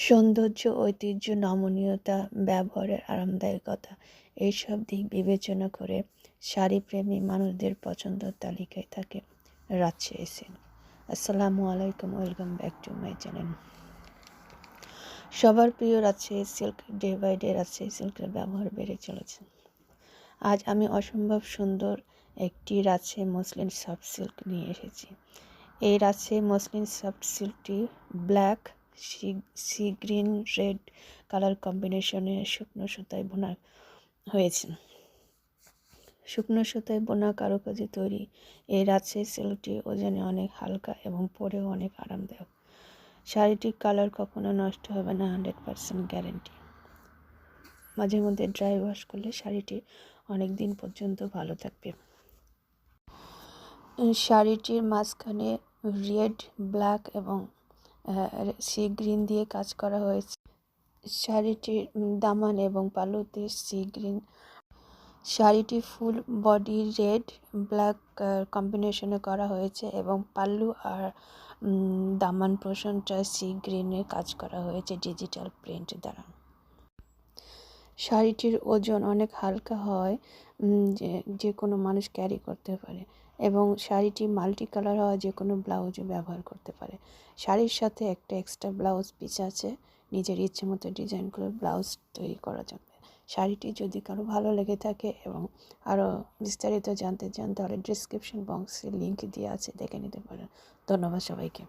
সৌন্দর্য, ঐতিহ্য, নমনীয়তা, ব্যবহারের আরামদায়কতা এইসব দিক বিবেচনা করে শাড়িপ্রেমী মানুষদের পছন্দের তালিকায় থাকে রাজশাহী সিল্ক। আসসালামু আলাইকুম, welcome back to my channel. সবার প্রিয় Rajshahi silk, day by day Rajshahi সিল্কের ব্যবহার বেড়ে চলেছে। আজ আমি অসম্ভব সুন্দর একটি রাজশাহী মসলিন সফট সিল্ক নিয়ে এসেছি। এই রাজশাহী মসলিন সফট সিল্কটি black, sea green, red colour কম্বিনেশনে শুকনো সুতায় বোনা হয়েছে। শুকনো সুতায় বোনা কারুকাজে তৈরি এই রাজশাহী সিল্কটি ওজনে অনেক হালকা এবং পরেও অনেক আরামদায়ক। শাড়িটির কালার কখনো নষ্ট হবে না, 100% গ্যারেন্টি। মাঝে মধ্যে ড্রাই ওয়াশ করলে শাড়িটি অনেক দিন পর্যন্ত ভালো থাকবে। শাড়িটির মাঝখানে রেড, ব্ল্যাক এবং সি গ্রিন দিয়ে কাজ করা হয়েছে। শাড়িটির দামান এবং পালুতে সি গ্রিন। শাড়িটি ফুল বডি রেড ব্ল্যাক কম্বিনেশনে করা হয়েছে এবং পাল্লু আর দামান পোর্শনটা সি গ্রিনে কাজ করা হয়েছে ডিজিটাল প্রিন্ট দ্বারা। শাড়িটির ওজন অনেক হালকা হয়, যে কোনো মানুষ ক্যারি করতে পারে এবং শাড়িটি মাল্টি কালার হয়, যে কোনো ব্লাউজও ব্যবহার করতে পারে। শাড়ির সাথে একটা এক্সট্রা ব্লাউজ পিস আছে, নিজের ইচ্ছে মতো ডিজাইন করে ব্লাউজ তৈরি করা যাবে। শাড়িটি যদি কারো ভালো লেগে থাকে এবং আরও বিস্তারিত জানতে চান তাহলে ডিসক্রিপশন বক্সে লিঙ্ক দেওয়া আছে, দেখে নিতে পারেন। ধন্যবাদ সবাইকে।